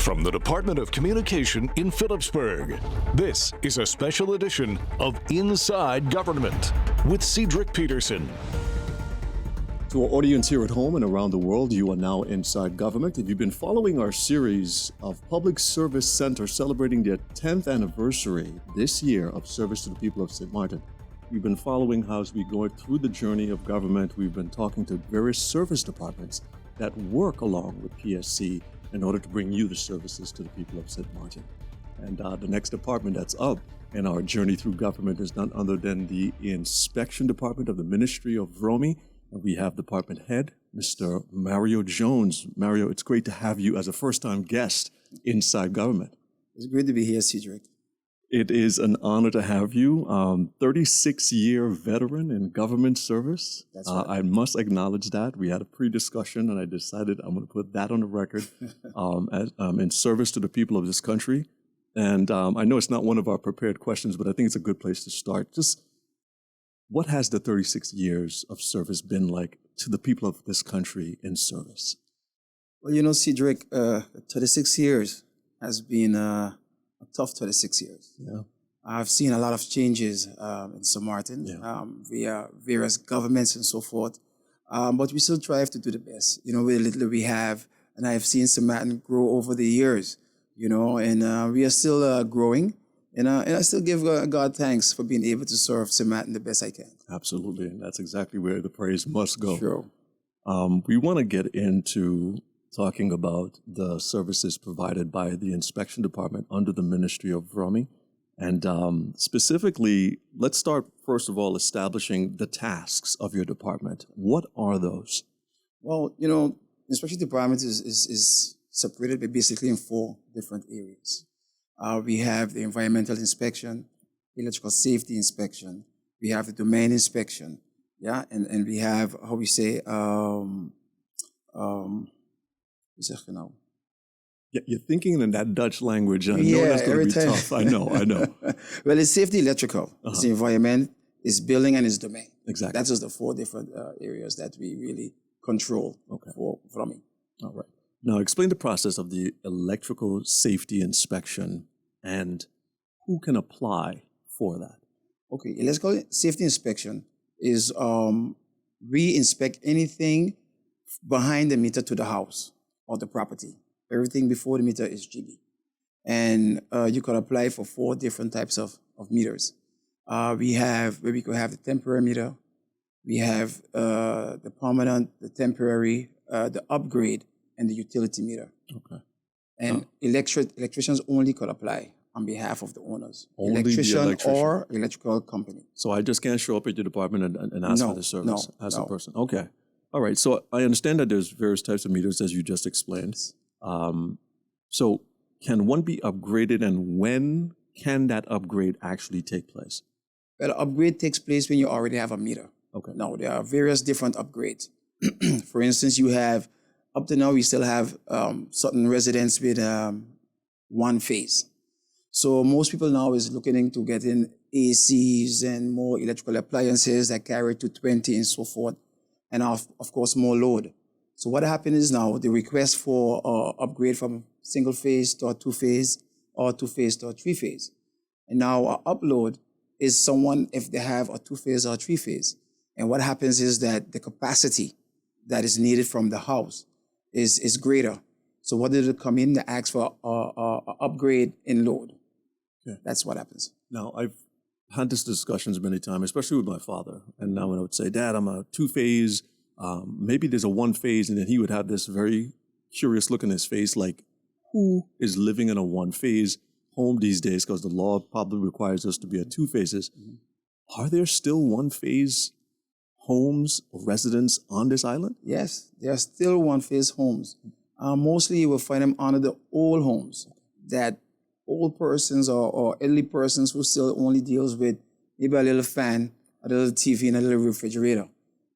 from the Department of Communication in Phillipsburg. This is a special edition of Inside Government with Cedric Peterson. To our audience here at home and around the world, you are now Inside Government. If you've been following our series of Public Service Center celebrating their 10th anniversary this year of service to the people of St. Martin, we've been following how as we go through the journey of government, we've been talking to various service departments that work along with PSC in order to bring you the services to the people of St. Martin. And the next department that's up in our journey through government is none other than the Inspection Department of the Ministry of VROMI. And we have Department Head, Mr. Mario Jones. Mario, it's great to have you as a first-time guest inside government. It's great to be here, Cedric. It is an honor to have you. 36-year veteran in government service. That's right. I must acknowledge that. We had a pre-discussion, and I decided I'm going to put that on the record in service to the people of this country. And I know it's not one of our prepared questions, but I think it's a good place to start. Just what has the 36 years of service been like to the people of this country in service? Well, you know, Cedric, 36 years has been a tough 36 years. Yeah. I've seen a lot of changes in St. Martin via various governments and so forth. But we still strive to do the best, you know, with the little we have. And I've seen St. Martin grow over the years, you know, and we are still growing. And I still give God thanks for being able to serve St. Martin the best I can. Absolutely, and that's exactly where the praise must go. Sure. We want to get into talking about the services provided by the Inspection Department under the Ministry of VROMI. And specifically, let's start, first of all, establishing the tasks of your department. What are those? Well, you know, the Inspection Department is separated basically in 4 different areas. We have the environmental inspection, electrical safety inspection, we have the domain inspection, and we have, how we say, Yeah, you're thinking in that Dutch language, and I know that's going to be tough. I know. Well, it's safety electrical, it's the environment, it's building, and it's domain. Exactly. That's just the 4 different areas that we really control for VROMI. All right. Now, explain the process of the electrical safety inspection and who can apply for that. Okay, electrical safety inspection is we inspect anything behind the meter to the house or the property. Everything before the meter is GB. And you can apply for 4 different types of meters. We have where we could have the temporary meter, we have the permanent, the temporary, the upgrade, and the utility meter. Okay. And electricians only could apply on behalf of the owners. Only electrician or electrical company. So I just can't show up at your department and ask for the service as a person. Okay. All right. So I understand that there's various types of meters, as you just explained. So can one be upgraded, and when can that upgrade actually take place? Well, upgrade takes place when you already have a meter. Okay. Now, there are various different upgrades. For instance, you have, up to now, we still have certain residents with 1 phase. So most people now is looking into getting ACs and more electrical appliances that carry to 20 and so forth, and of course more load. So what happens is now the request for upgrade from single phase to a 2-phase or 2-phase to a 3-phase. And now our upload is someone if they have a 2-phase or a 3-phase. And what happens is that the capacity that is needed from the house is greater. So what did it come in? They ask for a upgrade in load. Yeah. That's what happens. Now, I've had this discussions many times, especially with my father. And now when I would say, Dad, I'm a 2-phase, maybe there's a 1-phase, and then he would have this very curious look in his face, like, who is living in a 1-phase home these days? Because the law probably requires us to be at 2 phases. Mm-hmm. Are there still 1-phase homes or residents on this island? Yes, there are still 1-phase homes. Mostly you will find them under the old homes that old persons or elderly persons who still only deals with maybe a little fan, a little TV, and a little refrigerator.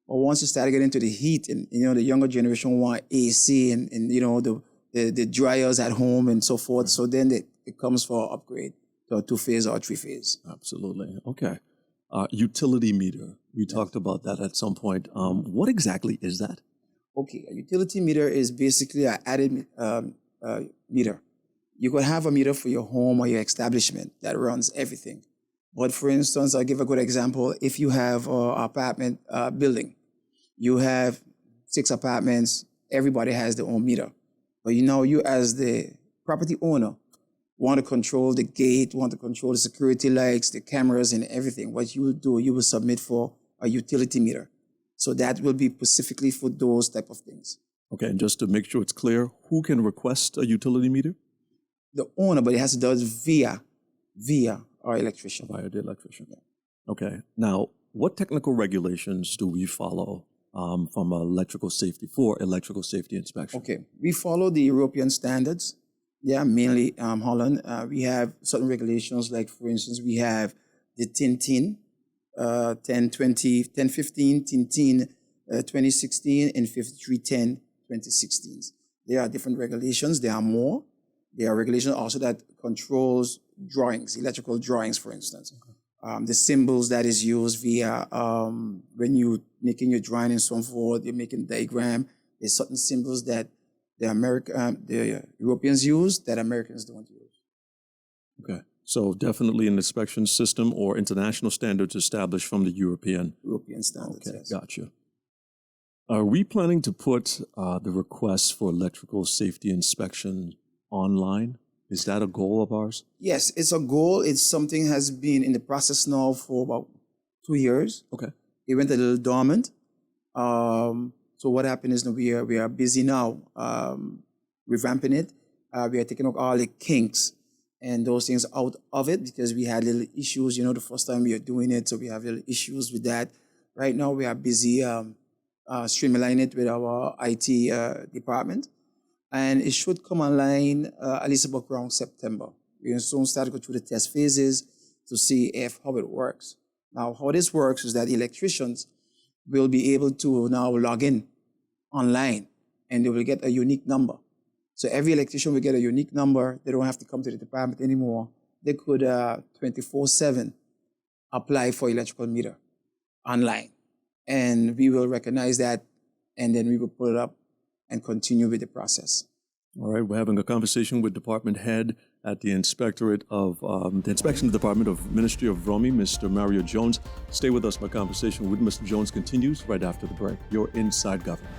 Or once you start getting into the heat, and you know the younger generation want AC and you know the dryers at home and so forth. Mm-hmm. So then it comes for upgrade to a 2-phase or a 3-phase. Absolutely. Okay. Utility meter. We talked about that at some point. What exactly is that? Okay, a utility meter is basically an added meter You could have a meter for your home or your establishment that runs everything. But for instance, I'll give a good example. If you have an apartment building, you have 6 apartments, everybody has their own meter. But you as the property owner want to control the gate, want to control the security lights, the cameras and everything. What you will do, you will submit for a utility meter. So that will be specifically for those type of things. Okay, and just to make sure it's clear, who can request a utility meter? The owner, but it has to do it via our electrician. Via the electrician. Yeah. Okay. Now, what technical regulations do we follow from electrical safety inspection? Okay, we follow the European standards. Yeah, mainly Holland. We have certain regulations, like for instance, we have the TIN 1015, TIN 2016, and 5310 2016. There are different regulations. There are more. There are regulations also that controls drawings, electrical drawings, for instance. Okay. The symbols that is used via when you're making your drawing and so forth, you're making a diagram. There's certain symbols that the Europeans use that Americans don't use. Okay, so definitely an inspection system or international standards established from the European standards. Okay, yes. Gotcha. Are we planning to put the requests for electrical safety inspection online? Is that a goal of ours? Yes, it's a goal. It's something has been in the process now for about 2 years. Okay. It went a little dormant. So what happened is we are busy now revamping it. We are taking out all the kinks and those things out of it because we had little issues, the first time we are doing it. So we have little issues with that. Right now we are busy streamlining it with our IT department. And it should come online at least about around September. We will soon start to go through the test phases to see how it works. Now, how this works is that electricians will be able to now log in online and they will get a unique number. So every electrician will get a unique number. They don't have to come to the department anymore. They could 24/7 apply for electrical meter online. And we will recognize that and then we will put it up and continue with the process. All right, we're having a conversation with Department Head at the Inspectorate of the Inspection Department of Ministry of VROMI, Mr. Mario Jones. Stay with us. My conversation with Mr. Jones continues right after the break. You're Inside Government.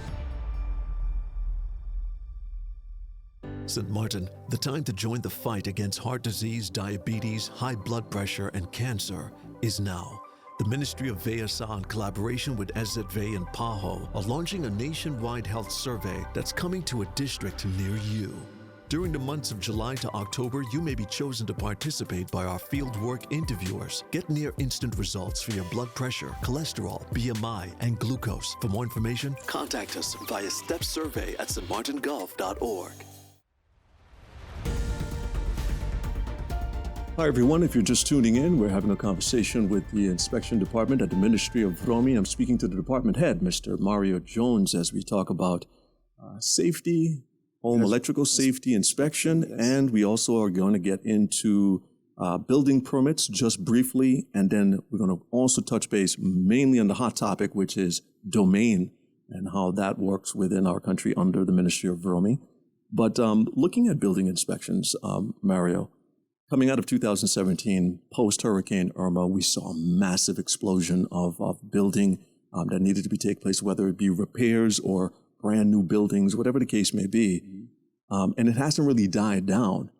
St. Martin, the time to join the fight against heart disease, diabetes, high blood pressure, and cancer is now. The Ministry of VSA, in collaboration with SZV and PAHO, are launching a nationwide health survey that's coming to a district near you. During the months of July to October, you may be chosen to participate by our fieldwork interviewers. Get near instant results for your blood pressure, cholesterol, BMI, and glucose. For more information, contact us via stepsurvey@stmartingolf.org. Hi, everyone. If you're just tuning in, we're having a conversation with the Inspection Department at the Ministry of VROMI. I'm speaking to the department head, Mr. Mario Jones, as we talk about safety, home electrical safety inspection, and we also are going to get into building permits just briefly, and then we're going to also touch base mainly on the hot topic, which is domain and how that works within our country under the Ministry of VROMI. But looking at building inspections, Mario, coming out of 2017, post-Hurricane Irma, we saw a massive explosion of building that needed to take place, whether it be repairs or brand new buildings, whatever the case may be. And it hasn't really died down.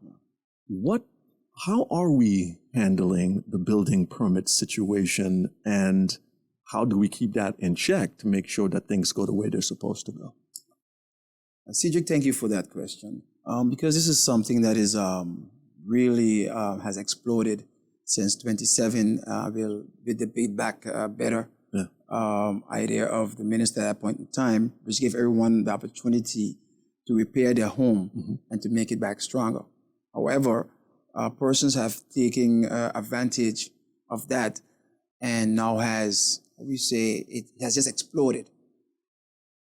How are we handling the building permit situation, and how do we keep that in check to make sure that things go the way they're supposed to go? Cedric, thank you for that question. Because this is something that is really has exploded since 27 with the Build Back Better idea of the minister at that point in time, which gave everyone the opportunity to repair their home and to make it back stronger. However, persons have taken advantage of that and now it has just exploded.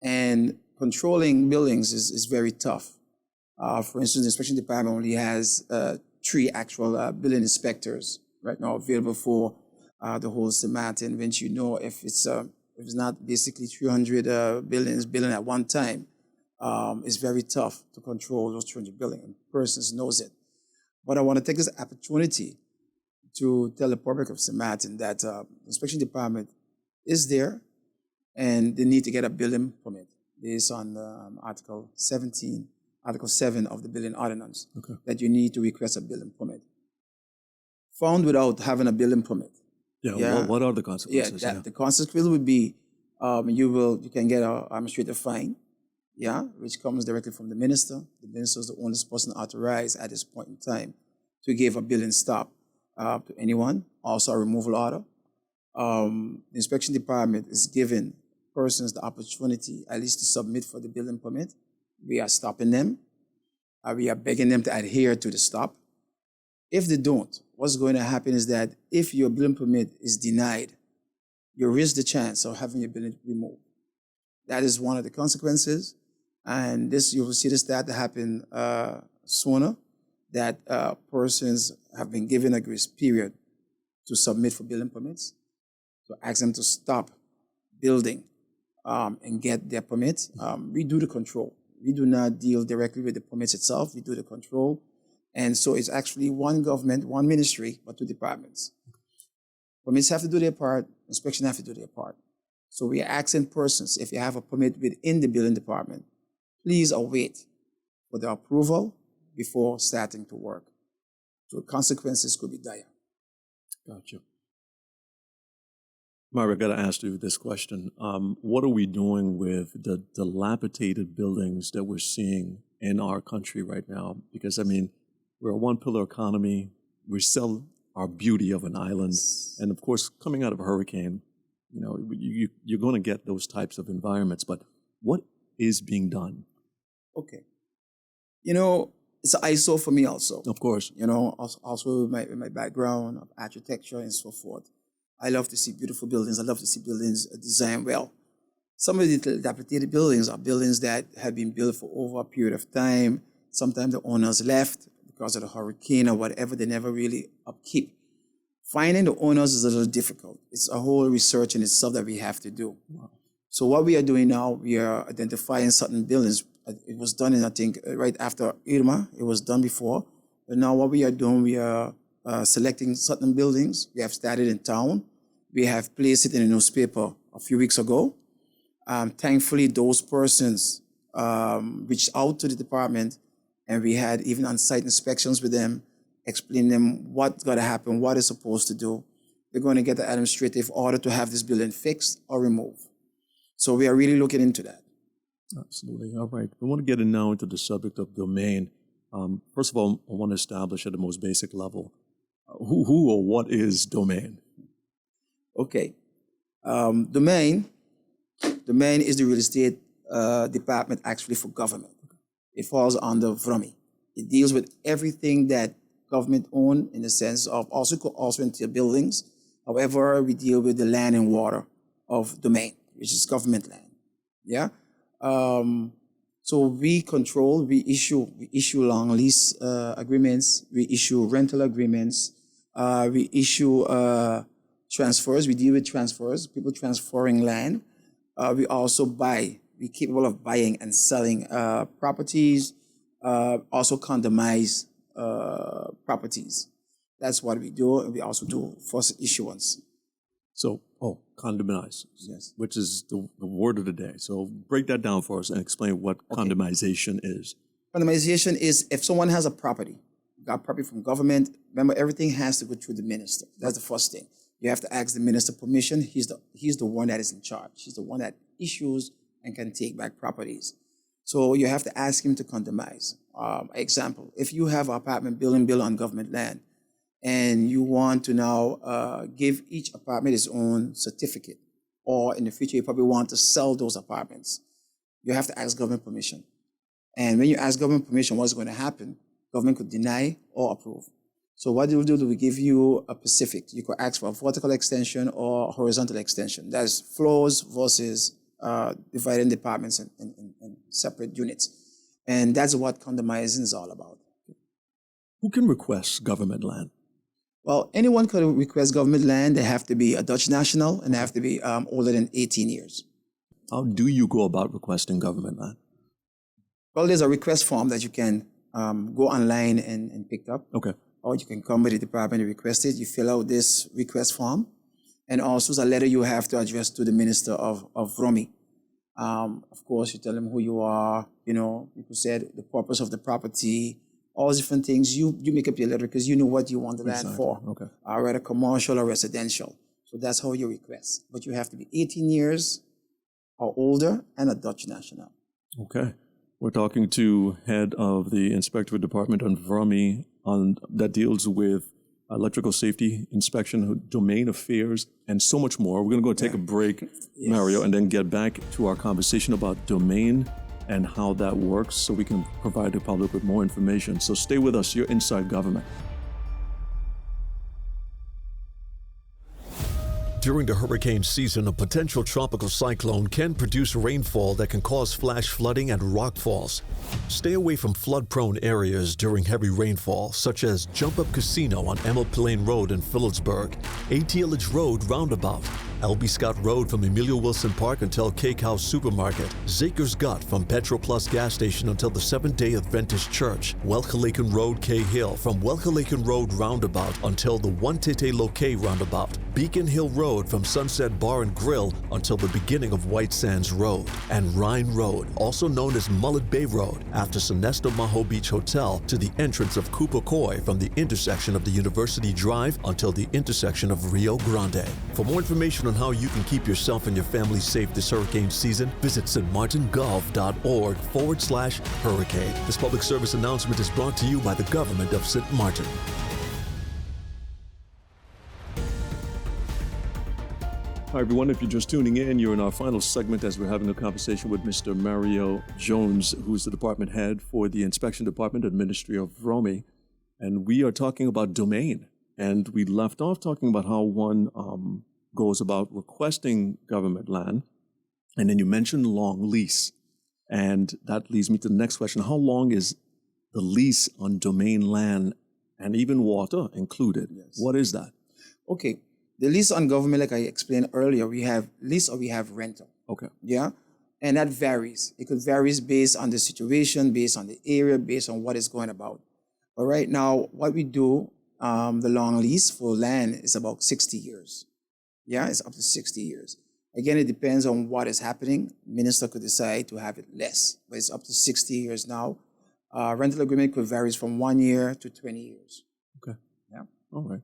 And controlling buildings is very tough. For instance, the inspection department only has 3 actual building inspectors right now available for the whole St. Martin. When if it's not basically 300 buildings at one time, it's very tough to control those 300 buildings. And persons knows it. But I want to take this opportunity to tell the public of St. Martin that the inspection department is there and they need to get a building permit based on Article 7 of the building ordinance, that you need to request a building permit. Found without having a building permit. Yeah. What are the consequences? The consequence would be you can get an administrative fine, which comes directly from the minister. The minister is the only person authorized at this point in time to give a building stop to anyone, also a removal order. The inspection department is giving persons the opportunity at least to submit for the building permit. We are stopping them. We are begging them to adhere to the stop. If they don't, what's going to happen is that if your building permit is denied, you risk the chance of having your building removed. That is one of the consequences. And this, you will see this that happen sooner, that persons have been given a grace period to submit for building permits, to ask them to stop building and get their permits. We do the control. We do not deal directly with the permits itself. We do the control. And so it's actually one government, one ministry, but two departments. Permits have to do their part, inspection have to do their part. So we are asking persons, if you have a permit within the building department, please await for the approval before starting to work. So consequences could be dire. Gotcha. Mario, I got to ask you this question. What are we doing with the dilapidated buildings that we're seeing in our country right now? Because, I mean, we're a one-pillar economy. We sell our beauty of an island. And, of course, coming out of a hurricane, you know, you're going to get those types of environments. But what is being done? Okay. You know, it's an eyesore for me also. Of course. You know, also with my background of architecture and so forth. I love to see beautiful buildings. I love to see buildings designed well. Some of the dilapidated buildings are buildings that have been built for over a period of time. Sometimes the owners left because of the hurricane or whatever. They never really upkeep. Finding the owners is a little difficult. It's a whole research in itself that we have to do. Wow. So what we are doing now, we are identifying certain buildings. It was done in, I think, right after Irma. It was done before. But now what we are doing, we are selecting certain buildings. We have started in town. We have placed it in a newspaper a few weeks ago. Thankfully, those persons reached out to the department, and we had even on-site inspections with them, explaining them what's going to happen, what it's supposed to do. They're going to get the administrative order to have this building fixed or removed. So we are really looking into that. Absolutely. All right. I want to get in now into the subject of domain. First of all, I want to establish at the most basic level, who or what is domain? Okay. Domain is the real estate department actually for government. It falls under VROMI. It deals with everything that government own in the sense of also into buildings. However, we deal with the land and water of domain, which is government land. Yeah. So we control, we issue long lease agreements, we issue rental agreements, we issue transfers, we deal with transfers, people transferring land. We also we're capable of buying and selling properties, also condomize properties. That's what we do. And we also do first issuance. So, condomize. Yes. Which is the word of the day. So break that down for us and explain what condomization is. Condomization is if someone has a property, got property from government, remember everything has to go through the minister. That's the first thing. You have to ask the minister permission. He's the one that is in charge. He's the one that issues and can take back properties. So you have to ask him to condomize. Example, if you have an apartment building built on government land, and you want to now give each apartment its own certificate, or in the future you probably want to sell those apartments, you have to ask government permission. And when you ask government permission, what's going to happen? Government could deny or approve. So what do? We give you a specific. You could ask for a vertical extension or horizontal extension. That's floors versus dividing departments in separate units. And that's what condomizing is all about. Who can request government land? Well, anyone could request government land. They have to be a Dutch national and they have to be older than 18 years. How do you go about requesting government land? Well, there's a request form that you can go online and pick up. Okay. Or you can come with the department and request it. You fill out this request form. And also it's a letter you have to address to the Minister of VROMI. Of course, you tell them who you are, people said the purpose of the property, all those different things. You make up your letter because you know what you want the land for. Okay. Whether commercial or residential. So that's how you request. But you have to be 18 years or older and a Dutch national. Okay. We're talking to head of the Inspectorate Department on VROMI that deals with electrical safety, inspection, domain affairs, and so much more. We're going to go take a break, yes, Mario, and then get back to our conversation about domain and how that works so we can provide the public with more information. So stay with us. You're Inside Government. During the hurricane season, a potential tropical cyclone can produce rainfall that can cause flash flooding and rockfalls. Stay away from flood-prone areas during heavy rainfall, such as Jump Up Casino on Emil Plain Road in Phillipsburg, ATLH Road Roundabout, L.B. Scott Road from Emilio Wilson Park until Cake House Supermarket, Zaker's Gut from Petro Plus gas station until the Seventh-day Adventist Church, Welkelaken Road Cahill from Welkelaken Road Roundabout until the Wantete Loke Roundabout, Beacon Hill Road from Sunset Bar and Grill until the beginning of White Sands Road, and Rhine Road, also known as Mullet Bay Road, after Sonesto Maho Beach Hotel to the entrance of Kupakoi from the intersection of the University Drive until the intersection of Rio Grande. For more information on how you can keep yourself and your family safe this hurricane season, visit stmartingolf.org/hurricane. This public service announcement is brought to you by the government of St. Martin. Hi, everyone. If you're just tuning in, you're in our final segment as we're having a conversation with Mr. Mario Jones, who's the department head for the Inspection Department at Ministry of VROMI. And we are talking about domain. And we left off talking about how one goes about requesting government land. And then you mentioned long lease. And that leads me to the next question. How long is the lease on domain land and even water included? Yes. What is that? Okay. The lease on government, like I explained earlier, we have lease or we have rental. Okay. Yeah? And that varies. It could vary based on the situation, based on the area, based on what is going about. But right now, what we do, the long lease for land is about 60 years. Yeah, it's up to 60 years. Again, it depends on what is happening. Minister could decide to have it less, but it's up to 60 years now. Rental agreement could vary from 1 year to 20 years. Okay. Yeah. All right.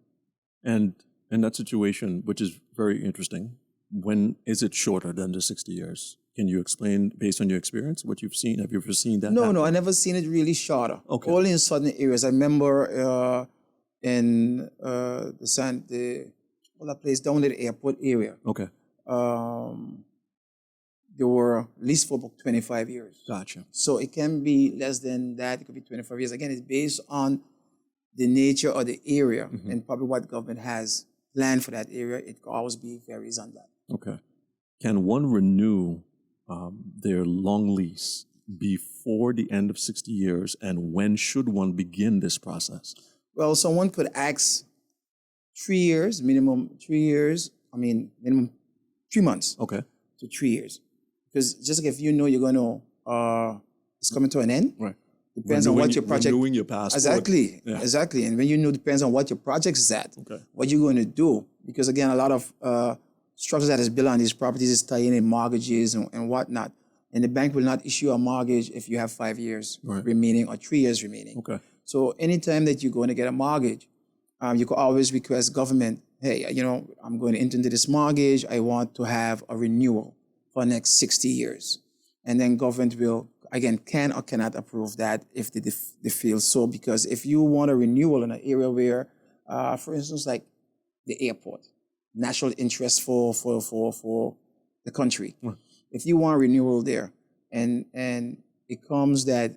And in that situation, which is very interesting, when is it shorter than the 60 years? Can you explain, based on your experience, what you've seen? Have you ever seen that? No, I never seen it really shorter. Okay. Only in certain areas. I remember in that place down at the airport area. Okay. They were leased for about 25 years. Gotcha. So it can be less than that. It could be 25 years. Again, it's based on the nature of the area and probably what government has planned for that area. It could always be varies on that. Okay. Can one renew their long lease before the end of 60 years, and when should one begin this process? Well, someone could ask 3 years, minimum 3 years. Minimum 3 months. Okay. To 3 years. Because just like if you know you're going to, it's coming to an end. Right. Depends on what your project. Renewing your passport. Exactly. Yeah. Exactly. And when you know, depends on what your project is at. Okay. What you're going to do. Because again, a lot of structures that is built on these properties is tying in mortgages and whatnot. And the bank will not issue a mortgage if you have 5 years remaining or 3 years remaining. Okay. So anytime that you're going to get a mortgage, you could always request government, hey, I'm going to enter into this mortgage. I want to have a renewal for the next 60 years. And then government will, again, can or cannot approve that if they feel so. Because if you want a renewal in an area where, for instance, like the airport, national interest for the country. Right. If you want renewal there and it comes that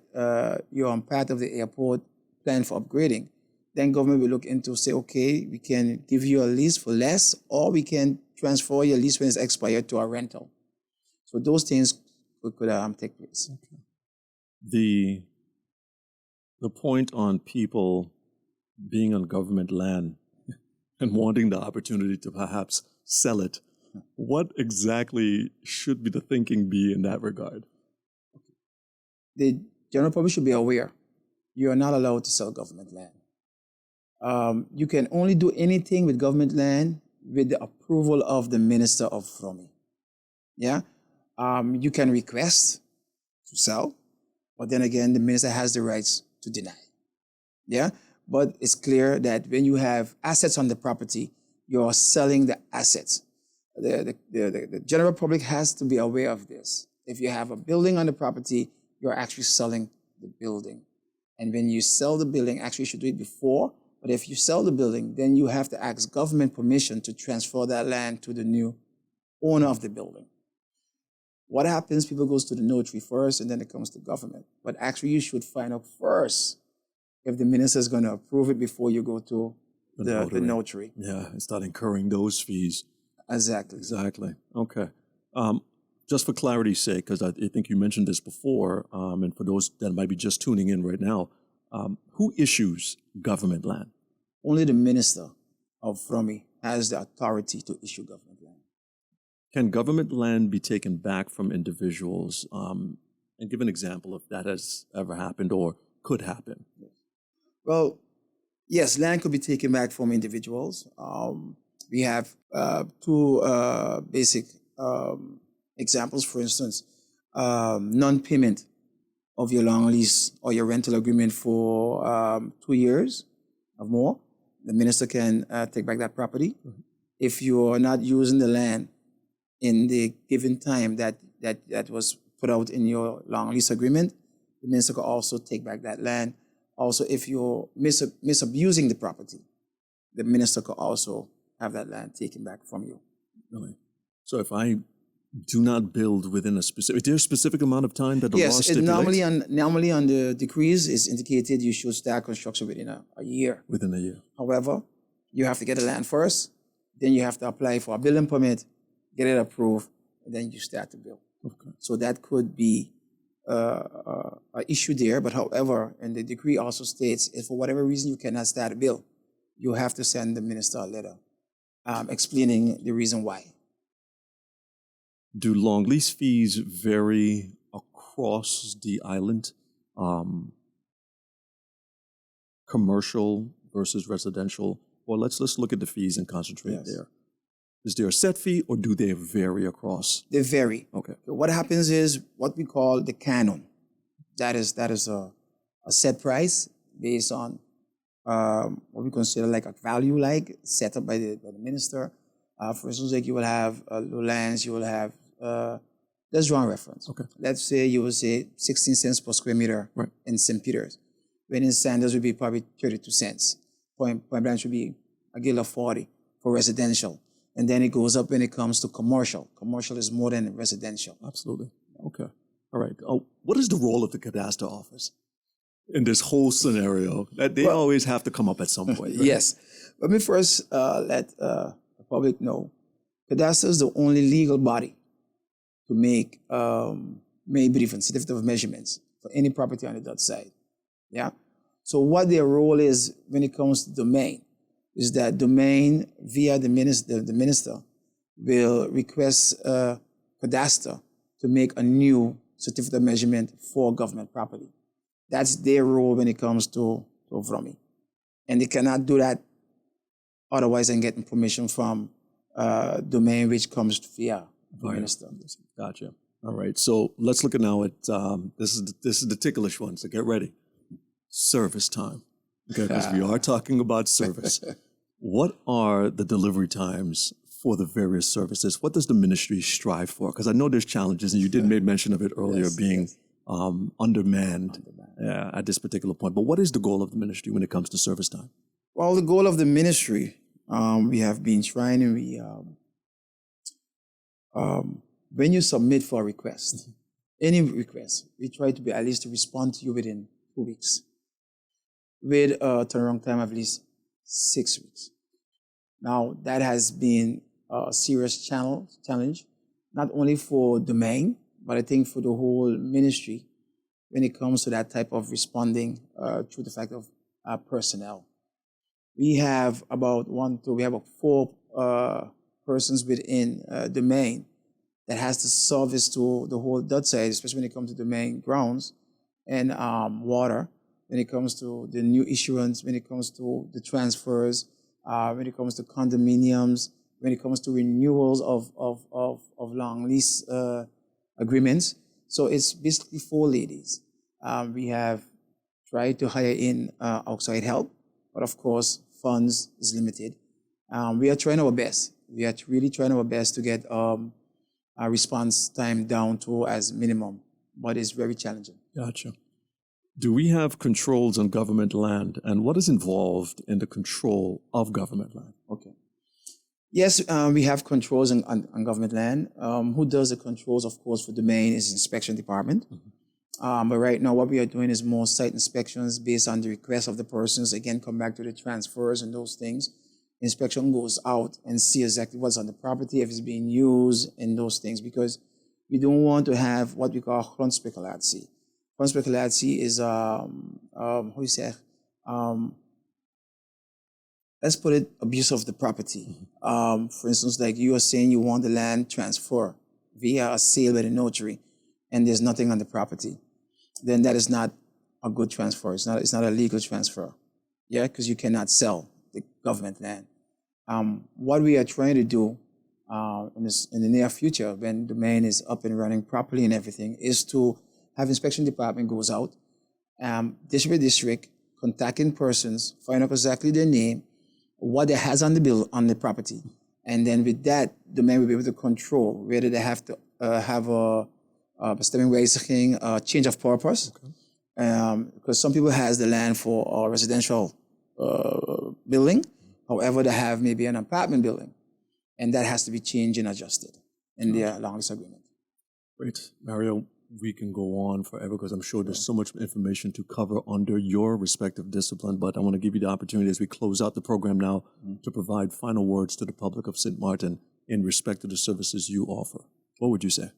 you're on part of the airport plan for upgrading, then government will look into say, okay, we can give you a lease for less, or we can transfer your lease when it's expired to a rental. So those things could take place. Okay. The point on people being on government land and wanting the opportunity to perhaps sell it, what exactly should be the thinking be in that regard? The general public should be aware. you are not allowed to sell government land. You can only do anything with government land with the approval of the Minister of VROMI. Yeah? You can request to sell, but then again, the minister has the rights to deny. Yeah? But it's clear that when you have assets on the property, you're selling the assets. The general public has to be aware of this. If you have a building on the property, you're actually selling the building. And when you sell the building, actually you should do it before, but if you sell the building, then you have to ask government permission to transfer that land to the new owner of the building. What happens, people goes to the notary first and then it comes to government. But actually you should find out first if the minister is going to approve it before you go to the notary. Yeah, and start incurring those fees. Exactly. Exactly. Okay. Just for clarity's sake, because I think you mentioned this before, and for those that might be just tuning in right now, who issues government land? Only the minister of VROMI has the authority to issue government land. Can government land be taken back from individuals? And give an example if that has ever happened or could happen. Well, yes, land could be taken back from individuals. We have two basic examples. For instance, non-payment of your long lease or your rental agreement for 2 years or more. The minister can take back that property. Mm-hmm. If you are not using the land in the given time that was put out in your long lease agreement, the minister could also take back that land. Also, if you're misabusing the property, the minister could also have that land taken back from you. Really? So if I do not build within a specific, is there a specific amount of time that the law stipulates? Yes, normally on the decrees is indicated you should start construction within a year. Within a year. However, you have to get the land first, then you have to apply for a building permit, get it approved, and then you start to build. Okay. So that could be an issue there, but however, and the decree also states if for whatever reason you cannot start a bill, you have to send the minister a letter explaining the reason why. Do long lease fees vary across the island? Commercial versus residential? Or let's look at the fees and concentrate there. Is there a set fee or do they vary across? They vary. Okay. So what happens is what we call the canon. That is a set price based on what we consider like a value set up by the minister. For instance, like you will have lowlands, you will have, let's draw a reference. Okay. Let's say you will say 16 cents per square meter in St. Peter's. When in Sanders would be probably 32 cents. Point Blank should be $1.40 for residential. And then it goes up when it comes to commercial. Commercial is more than residential. Absolutely. Okay. All right. What is the role of the cadastre office in this whole scenario? That they always have to come up at some point. Right? Yes. Let me first let the public know. Cadastre is the only legal body to make brief and certificate of measurements for any property on the Dutch side. Yeah. So what their role is when it comes to domain is that domain via the minister will request cadastre to make a new certificate of measurement for government property. That's their role when it comes to VROMI. And they cannot do that otherwise than getting permission from domain which comes via the minister. Gotcha. All right. So let's look at now at this is the ticklish one. So get ready. Service time. Okay, because we are talking about service. What are the delivery times for the various services? What does the ministry strive for? Because I know there's challenges, and you did make mention of it earlier, being undermanned at this particular point. But what is the goal of the ministry when it comes to service time? Well, the goal of the ministry, we have been trying, and when you submit for a request, any request, we try to be at least to respond to you within 2 weeks, with a turnaround time of at least 6 weeks. Now, that has been a serious challenge, not only for domain, but I think for the whole ministry when it comes to that type of responding through the fact of personnel. We have about 4 persons within domain that has to service to the whole Dutch side, especially when it comes to domain grounds and water. when it comes to the new issuance, when it comes to the transfers, when it comes to condominiums, when it comes to renewals of long lease agreements. So it's basically 4 ladies. We have tried to hire in outside help, but of course, funds is limited. We are trying our best. We are really trying our best to get our response time down to as minimum, but it's very challenging. Gotcha. Do we have controls on government land, and what is involved in the control of government land? Okay. Yes, we have controls on government land. Who does the controls, of course, for domain is inspection department. But right now, what we are doing is more site inspections based on the request of the persons. Again, come back to the transfers and those things. Inspection goes out and see exactly what's on the property, if it's being used, and those things, because we don't want to have what we call grondspeculatie. Grondspeculatie is, let's put it, abuse of the property. For instance, like you are saying you want the land transfer via a sale by the notary, and there's nothing on the property. Then that is not a good transfer. It's not a legal transfer. Yeah, because you cannot sell the government land. What we are trying to do in the near future, when domain is up and running properly and everything, is to have inspection department goes out, district by district, contacting persons, find out exactly their name, what they has on the bill on the property, and then with that, domain will be able to control whether they have to have a bestemming wijziging, change of purpose, because some people has the land for a residential building. However, they have maybe an apartment building, and that has to be changed and adjusted in their long lease agreement. Great. Mario, we can go on forever because I'm sure there's so much information to cover under your respective discipline, but I want to give you the opportunity as we close out the program now to provide final words to the public of St. Martin in respect to the services you offer. What would you say?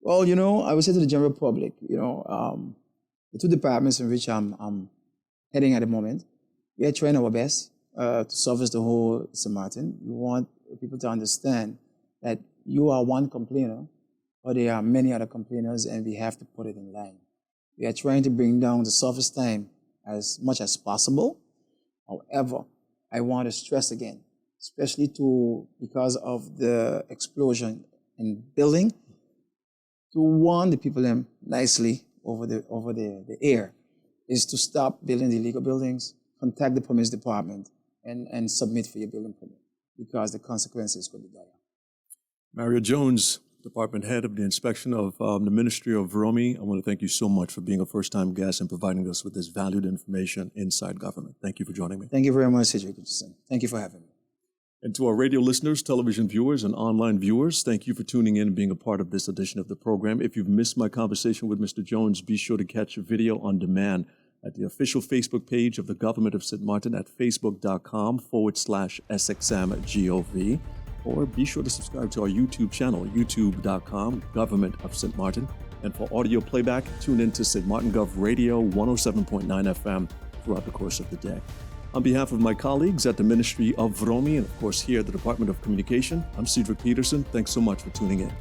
Well, I would say to the general public, the 2 departments in which I'm heading at the moment, we are trying our best to service the whole St. Martin. We want people to understand that you are one complainer, but there are many other complainers, and we have to put it in line. We are trying to bring down the service time as much as possible. However, I want to stress again, especially because of the explosion in building, to warn the people nicely over the air, is to stop building the illegal buildings, contact the permits department, and submit for your building permit, because the consequences could be dire. Mario Jones, Department Head of the Inspection of the Ministry of VROMI, I want to thank you so much for being a first-time guest and providing us with this valued information inside government. Thank you for joining me. Thank you very much, Cedric Richardson. Thank you for having me. And to our radio listeners, television viewers, and online viewers, thank you for tuning in and being a part of this edition of the program. If you've missed my conversation with Mr. Jones, be sure to catch a video on demand at the official Facebook page of the Government of St. Martin at facebook.com/SXMGOV, or be sure to subscribe to our YouTube channel, youtube.com, Government of St. Martin. And for audio playback, tune in to St. Martin Gov Radio 107.9 FM throughout the course of the day. On behalf of my colleagues at the Ministry of VROMI, and of course here at the Department of Communication, I'm Cedric Peterson. Thanks so much for tuning in.